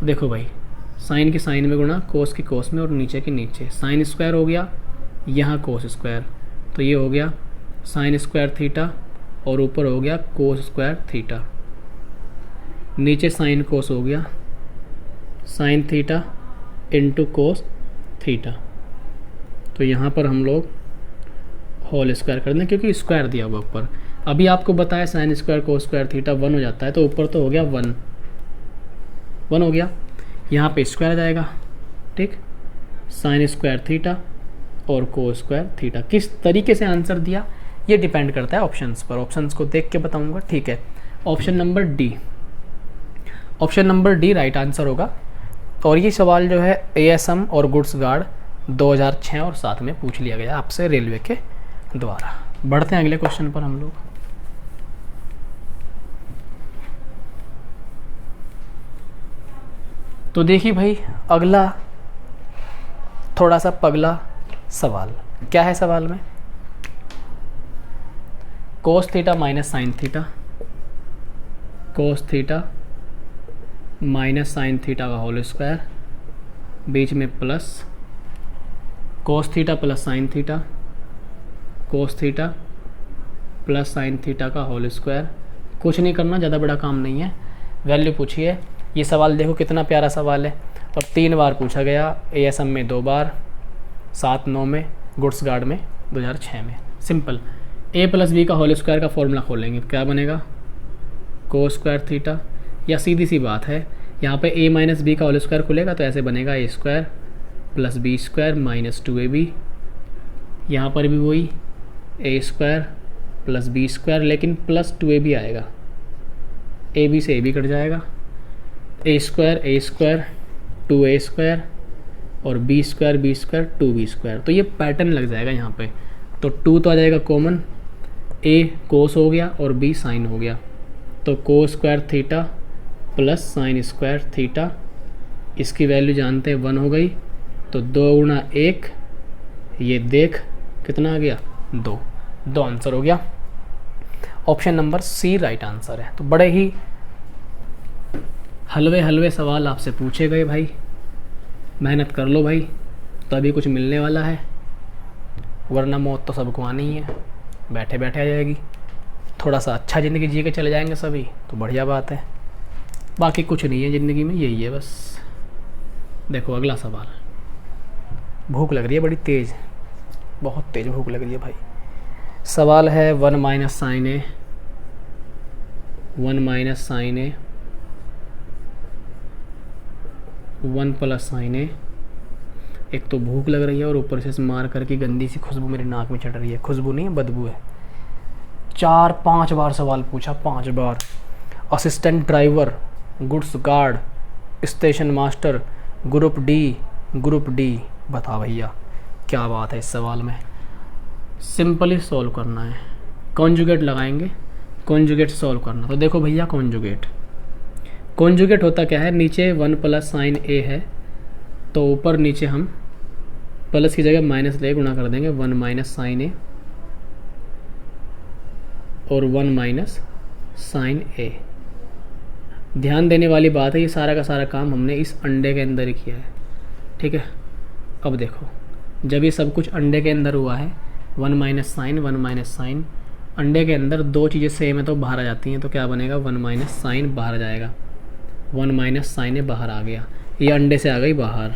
देखो भाई, साइन की साइन में गुणा, कोस की कोस में, और नीचे की नीचे। साइन स्क्वायर हो गया, यहाँ कोस स्क्वायर, तो ये हो गया साइन स्क्वायर थीटा, और ऊपर हो गया कोस स्क्वायर थीटा, नीचे साइन कोस हो गया, sine theta into cos theta. तो यहाँ पर हम लोग होल स्क्वायर कर दें, क्योंकि स्क्वायर दिया हुआ ऊपर। अभी आपको बताया sine square cos square theta 1 हो जाता है, तो ऊपर तो हो गया 1 हो गया, यहाँ पे स्क्वायर आ जाएगा, ठीक। साइन स्क्वायर थीटा और कोस स्क्वायर थीटा। किस तरीके से आंसर दिया ये डिपेंड करता है ऑप्शंस पर, ऑप्शंस को देख के बताऊंगा, ठीक है। Option number D, option number D right answer होगा। और ये सवाल जो है एएसएम और गुड्स गार्ड 2006 और 7 में पूछ लिया गया आपसे रेलवे के द्वारा। बढ़ते हैं अगले क्वेश्चन पर हम लोग। तो देखिए भाई अगला थोड़ा सा पगला सवाल। क्या है सवाल में? Cos theta minus sine theta, cos theta minus sine theta का होल स्क्वायर, बीच में plus cos theta plus sine theta, cos theta plus sine theta का होल स्क्वायर। कुछ नहीं करना, ज़्यादा बड़ा काम नहीं है, वैल्यू पूछिए। ये सवाल देखो कितना प्यारा सवाल है, और 3 बार पूछा गया, ASM में 2 बार, 7-9 में, गुड्स गार्ड में 2006 में। सिंपल। a प्लस बी का होल स्क्वायर का फॉर्मूला खोलेंगे, क्या बनेगा, कोस स्क्वायर थीटा, या सीधी सी बात है यहाँ पे a माइनस बी का होल स्क्वायर खुलेगा तो ऐसे बनेगा a square plus B square minus 2ab, यहाँ पर भी वही a square plus B square, लेकिन प्लस 2ab आएगा, ab से ab कट जाएगा, a स्क्वायर 2a स्क्वायर और b स्क्वायर 2b स्क्वायर। तो ये पैटर्न लग जाएगा यहाँ पे, तो 2 तो आ जाएगा कॉमन, a कोस हो गया और b साइन हो गया, तो cos square theta plus sine square theta, इसकी वैल्यू जानते हैं 1 हो गई, तो 2 गुणा 1, ये देख कितना आ गया 2 आंसर हो गया। Option number C right answer है। तो बड़े ही हलवे सवाल आपसे पूछे गए भाई, मेहनत कर लो भाई, तभी कुछ मिलने वाला है, वरना मौत तो सबको आनी ही है, बैठे बैठे आ जाएगी। थोड़ा सा अच्छा ज़िंदगी जी के चले जाएंगे सभी तो बढ़िया बात है, बाकी कुछ नहीं है ज़िंदगी में, यही है बस। देखो अगला सवाल, भूख लग रही है बड़ी तेज़, बहुत तेज़ भूख लग रही है भाई। सवाल है 1 माइनस साइन ए, 1 माइनस साइन ए, 1 प्लस साइन ए। एक तो भूख लग रही है और ऊपर से मार करके गंदी सी खुशबू मेरी नाक में चढ़ रही है, खुशबू नहीं है बदबू है। 4-5 बार सवाल पूछा, 5 बार। Assistant driver, goods guard, station master, group D. बता भैया क्या बात है इस सवाल में। सिंपली सॉल्व करना है, कॉन्जुगेट लगाएंगे, कॉन्जुगेट सॉल्व करना। तो देखो भैया कॉन्जुगेट होता क्या है, नीचे 1 प्लस साइन ए है तो ऊपर नीचे हम प्लस की जगह माइनस ले गुणा कर देंगे, 1 माइनस साइन ए और 1 माइनस साइन ए। ध्यान देने वाली बात है, ये सारा का सारा काम हमने इस अंडे के अंदर ही किया है, ठीक है। अब देखो जब ये सब कुछ अंडे के अंदर हुआ है, 1 माइनस साइन, अंडे के अंदर 2 चीज़ें सेम है तो बाहर आ जाती हैं, तो क्या बनेगा 1 माइनस साइन बाहर आ जाएगा, 1 माइनस साइन ए बाहर आ गया, ये अंडे से आ गई बाहर,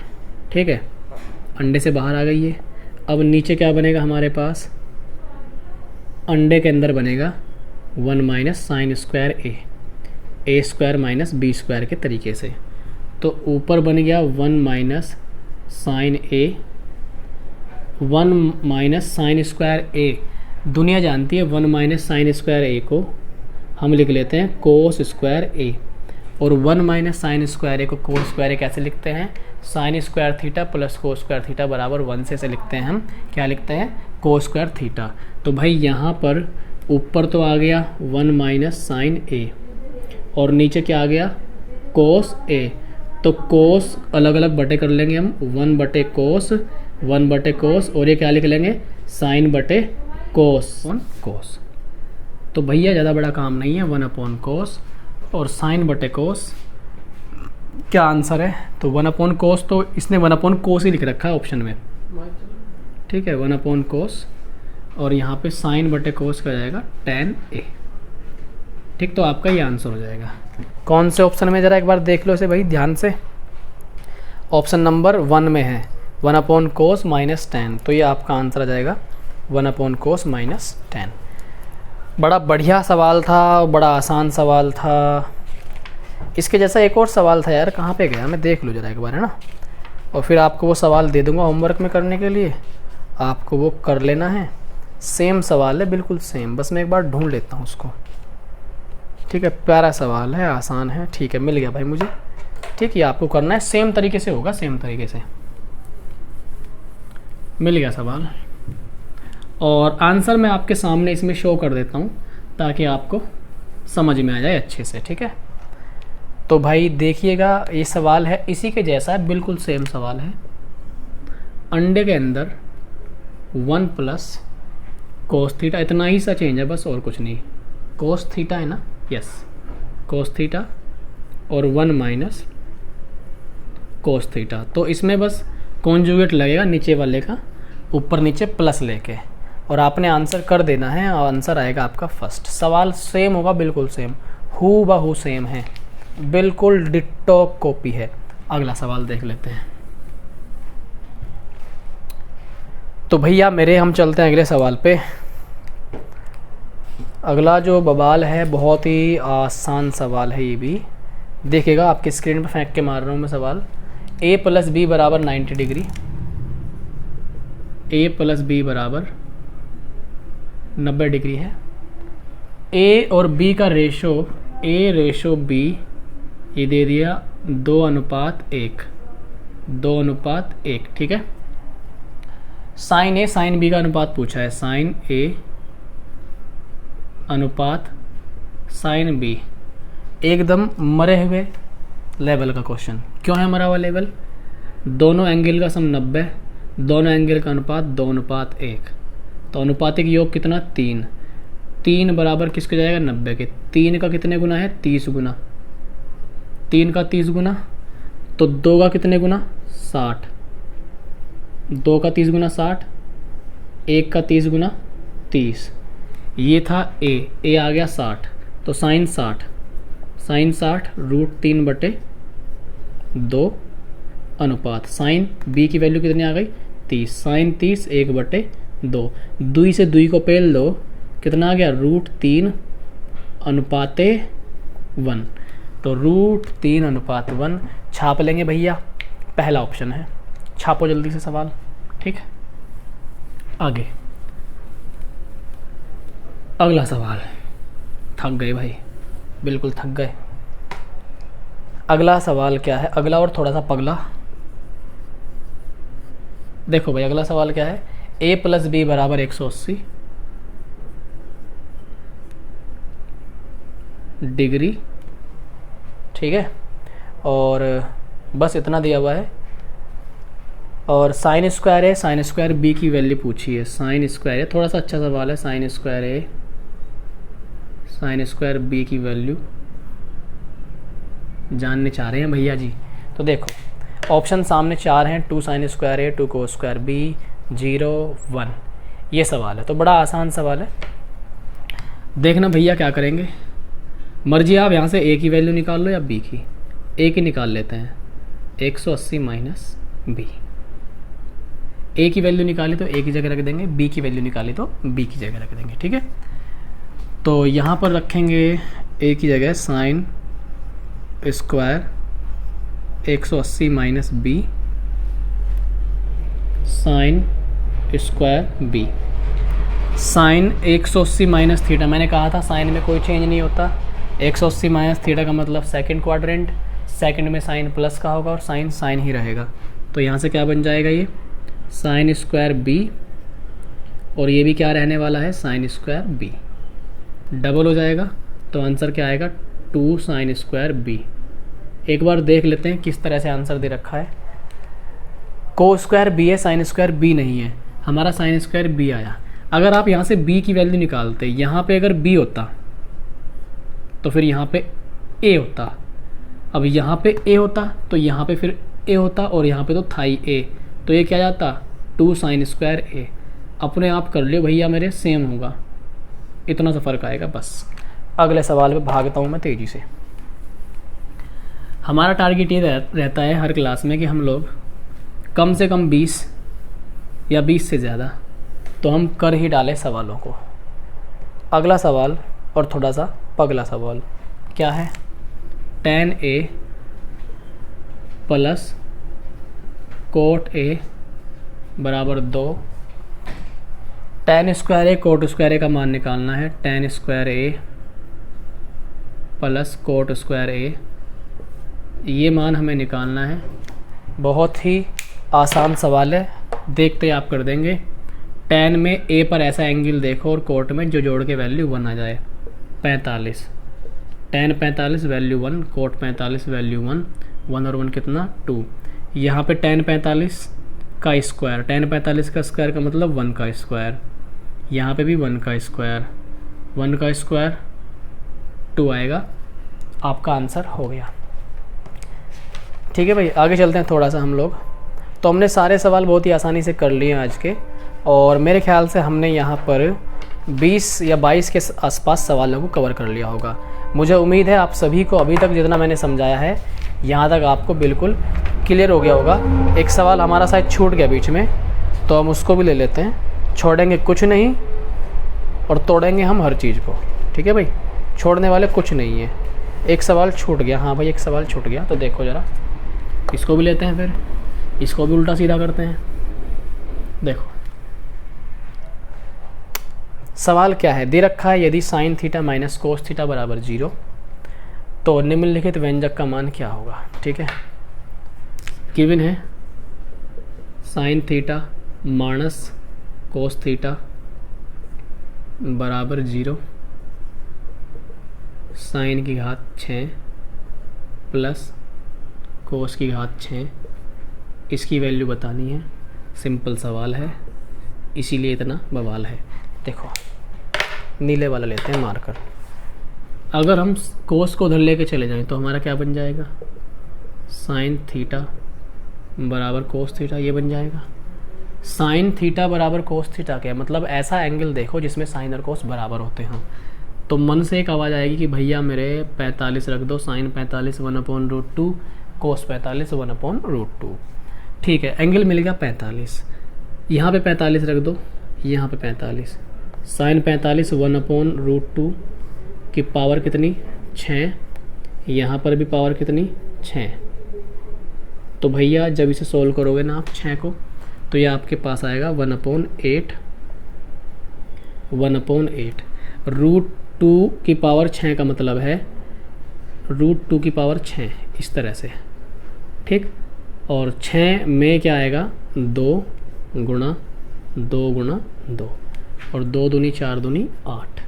ठीक है, अंडे से बाहर आ गई ये। अब नीचे क्या बनेगा हमारे पास, अंडे के अंदर बनेगा 1 माइनस साइन स्क्वायर ए स्क्वायर माइनस बी स्क्वायर के तरीके से। तो ऊपर बन गया 1 माइनस साइन ए, 1 माइनस साइन स्क्वायर ए। दुनिया जानती है 1 माइनस साइन स्क्वायर ए को हम लिख लेते हैं कोस स्क्वायर ए, और 1 माइनस साइन स्क्वायर ए को कोस स्क्वायर ए कैसे लिखते हैं, sine square theta plus cos square theta बराबर 1 से लिखते हैं हम, क्या लिखते हैं, कोस स्क्वायर थीटा। तो भाई यहाँ पर ऊपर तो आ गया 1 माइनस साइन ए और नीचे क्या आ गया, कोस ए। तो कोस अलग अलग बटे कर लेंगे हम, 1 बटे कोस और ये क्या लिख लेंगे, साइन बटे कोस। तो भैया ज़्यादा बड़ा काम नहीं है, 1 अपॉन कोस और साइन बटे कोस। क्या आंसर है, तो 1 अपॉन कोस, तो इसने 1 अपॉन कोस ही लिख रखा है ऑप्शन में, ठीक है, 1 अपॉन कोस, और यहाँ पे साइन बटे कोस का जाएगा tan a, ठीक। तो आपका ये आंसर हो जाएगा। कौन से ऑप्शन में, ज़रा एक बार देख लो इसे भाई ध्यान से। ऑप्शन नंबर 1 में है 1 अपॉन कोस माइनस tan, तो ये आपका आंसर आ जाएगा 1 अपॉन कोस माइनस tan। बड़ा बढ़िया सवाल था, बड़ा आसान सवाल था। इसके जैसा एक और सवाल था यार, कहाँ पे गया, मैं देख लूँ ज़रा एक बार, है ना, और फिर आपको वो सवाल दे दूँगा होमवर्क में करने के लिए, आपको वो कर लेना है। सेम सवाल है, बिल्कुल सेम, बस मैं एक बार ढूंढ लेता हूँ उसको, ठीक है। प्यारा सवाल है, आसान है, ठीक है, मिल गया भाई मुझे, ठीक है। आपको करना है सेम तरीके से होगा, सेम तरीके से मिल गया सवाल, और आंसर मैं आपके सामने इसमें शो कर देता हूँ ताकि आपको समझ में आ जाए अच्छे से, ठीक है। तो भाई देखिएगा, ये सवाल है इसी के जैसा है, बिल्कुल सेम सवाल है। अंडे के अंदर 1 प्लस कोस थीटा, इतना ही सा चेंज है बस, और कुछ नहीं। कोस थीटा है ना, यस, कोस थीटा और 1 माइनस कोस थीटा। तो इसमें बस कॉन्जुगेट लगेगा नीचे वाले का, ऊपर नीचे प्लस लेके, और आपने आंसर कर देना है, और आंसर आएगा आपका फर्स्ट। सवाल सेम होगा, बिल्कुल सेम, हू बहू सेम है, बिल्कुल डिट्टो कॉपी है। अगला सवाल देख लेते हैं। तो भैया मेरे, हम चलते हैं अगले सवाल पे। अगला जो बवाल है बहुत ही आसान सवाल है, ये भी देखिएगा, आपकी स्क्रीन पे फेंक के मार रहा हूँ मैं सवाल। a प्लस बी बराबर 90 डिग्री, a प्लस बी बराबर 90 डिग्री है। a और b का रेशो, a रेशो b, ये दे दिया 2:1, 2:1, ठीक है। साइन a साइन b का अनुपात पूछा है, साइन a अनुपात साइन b, एकदम मरे हुए लेवल का क्वेश्चन। क्यों है मरा हुआ लेवल? दोनों एंगल का सम 90, दोनों एंगल का अनुपात 2:1, तो अनुपातिक योग कितना? 3। 3 बराबर किसके जाएगा? 90 के। 3 का कितने गुना है? 30 गुना। 3 का 30 गुना, तो 2 का कितने गुना? 60। 2 का 30 गुना 60, 1 का 30 गुना 30। ये था a आ गया 60, तो साइन 60, साइन 60 √3/2 अनुपात साइन b की वैल्यू कितनी आ गई? 30, साइन 30 1/2। दुई से दुई को पेल दो, कितना आ गया? √3 अनुपाते 1, तो √3 अनुपात 1 छाप लेंगे भैया, पहला ऑप्शन है। छापो जल्दी से सवाल, ठीक। आगे अगला सवाल। थक गए भाई, बिल्कुल थक गए। अगला सवाल क्या है? अगला और थोड़ा सा पगला। देखो भाई, अगला सवाल क्या है? a प्लस बी बराबर 180 डिग्री, ठीक है, और बस इतना दिया हुआ है। और साइन स्क्वायर है, साइन स्क्वायर बी की वैल्यू पूछी है। साइन स्क्वायर है, थोड़ा सा अच्छा सवाल है। साइन स्क्वायर ए, साइन स्क्वायर बी की वैल्यू जानने चाह रहे हैं भैया जी। तो देखो ऑप्शन सामने 4 हैं, 2 साइन स्क्वायर ए, 2 कोस स्क्वायर बी, 0 1, ये सवाल है। तो बड़ा आसान सवाल है। देखना भैया क्या करेंगे, मर्जी आप यहाँ से ए की वैल्यू निकाल लो या बी की। ए की निकाल लेते हैं, 180 माइनस बी। ए की वैल्यू निकाली तो ए की जगह रख देंगे, बी की वैल्यू निकाली तो बी की जगह रख देंगे, ठीक है। तो यहाँ पर रखेंगे ए की जगह sine square 180 minus B, sine square B. Sine 180 minus theta, मैंने कहा था साइन में कोई चेंज नहीं होता। 180 माइनस थीटा का मतलब सेकंड क्वाड्रेंट, सेकंड में साइन प्लस का होगा और साइन साइन ही रहेगा। तो यहाँ से क्या बन जाएगा? ये साइन स्क्वायर बी, और ये भी क्या रहने वाला है? Sign square B. डबल हो जाएगा, तो आंसर क्या आएगा? 2 साइन स्क्वायर बी। एक बार देख लेते हैं किस तरह से आंसर दे रखा है। को स्क्वायर बी है, साइन स्क्वायर बी नहीं है, हमारा साइन स्क्वायर बी आया। अगर आप यहाँ से b की वैल्यू निकालते, यहाँ पे अगर b होता तो फिर यहाँ पे a होता। अब यहाँ पे a होता तो यहाँ पे फिर a होता, और यहाँ पे तो था ही a, तो ये क्या जाता? 2 साइन स्क्वायर a। अपने आप कर लियो भैया मेरे, सेम होगा, इतना सा फर्क आएगा बस। अगले सवाल पे भागता हूँ मैं तेज़ी से। हमारा टारगेट ये रहता है हर क्लास में कि हम लोग कम से कम 20 या 20 से ज़्यादा तो हम कर ही डालें सवालों को। अगला सवाल और थोड़ा सा पगला सवाल क्या है? tan a plus coat a बराबर 2। tan स्क्वायर ए कोट स्क्वायर ए का मान निकालना है। tan स्क्वायर ए प्लस कोट स्क्वायर ए, ये मान हमें निकालना है। बहुत ही आसान सवाल है, देखते ही आप कर देंगे। tan में a पर ऐसा एंगल देखो और कोट में जो जोड़ के वैल्यू 1 आ जाए, 45। tan 45 वैल्यू 1, कोट 45 वैल्यू 1, 1 और 1 कितना? 2। यहाँ पे tan 45 का स्क्वायर, tan 45 का स्क्वायर का मतलब 1 का स्क्वायर, यहाँ पे भी 1 का स्क्वायर, 1 का स्क्वायर 2 आएगा। आपका आंसर हो गया। ठीक है भाई, आगे चलते हैं थोड़ा सा हम लोग। तो हमने सारे सवाल बहुत ही आसानी से कर लिए आज के, और मेरे ख्याल से हमने यहाँ पर 20 या 22 के आसपास सवालों को कवर कर लिया होगा। मुझे उम्मीद है आप सभी को अभी तक जितना मैंने समझाया है यहाँ तक आपको बिल्कुल क्लियर हो गया होगा। एक सवाल हमारा शायद छूट गया बीच में, तो हम उसको भी ले लेते हैं। छोड़ेंगे कुछ नहीं और तोड़ेंगे हम हर चीज़ को। ठीक है भाई, छोड़ने वाले कुछ नहीं है। एक सवाल छूट गया, हाँ भाई एक सवाल छूट गया, तो देखो ज़रा, इसको भी लेते हैं, फिर इसको भी उल्टा सीधा करते हैं। देखो सवाल क्या है, दे रखा है यदि sine theta minus cos theta बराबर 0 तो निम्नलिखित व्यंजक का मान क्या होगा। ठीक है, गिवन है sine theta minus cos theta बराबर 0, साइन की घात 6 प्लस कोस की घात 6, इसकी वैल्यू बतानी है। सिंपल सवाल है, इसीलिए इतना बवाल है। देखो नीले वाला लेते हैं मार्कर। अगर हम कोस को उधर लेके चले जाएं तो हमारा क्या बन जाएगा, साइन थीटा बराबर कोस थीटा, ये बन जाएगा। साइन थीटा बराबर कोस थीटा क्या है, मतलब ऐसा एंगल देखो जिसमें साइन और कोस बराबर होते हों। तो मन से एक आवाज़ आएगी कि भैया मेरे 45 रख दो, साइन 45 1/√2, कोस 45 1/√2। ठीक है, एंगल मिल गया 45। यहाँ पे 45 रख दो, यहाँ पे 45, साइन 45 1/√2 की पावर कितनी 6, यहाँ पर भी पावर कितनी 6। तो भैया जब इसे सोल्व करोगे ना आप 6 को, तो ये आपके पास आएगा 1/8, 1/8। √2 की पावर 6 का मतलब है √2 की पावर 6, इस तरह से। ठीक, और 6 में क्या आएगा 2 गुणा 2 गुणा 2, और 2 दूनी 4 दूनी 8।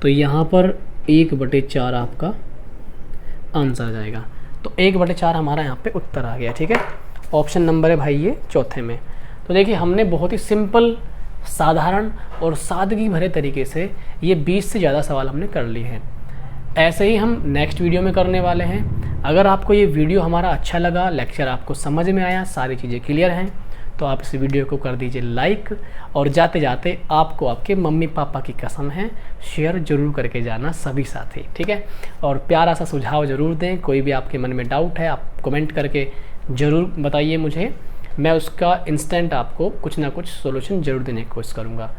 तो यहाँ पर 1/4 आपका आंसर आ जाएगा। तो 1/4 हमारा यहाँ पे उत्तर आ गया। ठीक है, ऑप्शन नंबर है भाई ये चौथे में। तो देखिए हमने बहुत ही सिंपल, साधारण और सादगी भरे तरीके से ये 20 से ज़्यादा सवाल हमने कर लिए हैं। ऐसे ही हम नेक्स्ट वीडियो में करने वाले हैं। अगर आपको ये वीडियो हमारा अच्छा लगा, लेक्चर आपको समझ में आया, सारी चीज़ें क्लियर हैं, तो आप इस वीडियो को कर दीजिए लाइक, और जाते जाते आपको आपके मम्मी पापा की कसम है शेयर जरूर करके जाना सभी साथी। ठीक है, और प्यारा सा सुझाव ज़रूर दें। कोई भी आपके मन में डाउट है आप कमेंट करके ज़रूर बताइए मुझे, मैं उसका इंस्टेंट आपको कुछ ना कुछ सोल्यूशन ज़रूर देने की कोशिश करूँगा।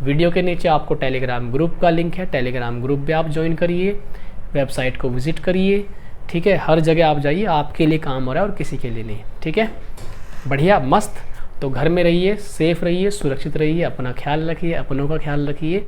वीडियो के नीचे आपको टेलीग्राम ग्रुप का लिंक है, टेलीग्राम ग्रुप भी आप ज्वाइन करिए, वेबसाइट को विज़िट करिए। ठीक है, हर जगह आप जाइए, आपके लिए काम हो रहा है और किसी के लिए नहीं। ठीक है, बढ़िया मस्त। तो घर में रहिए, सेफ रहिए, सुरक्षित रहिए, अपना ख्याल रखिए, अपनों का ख्याल रखिए।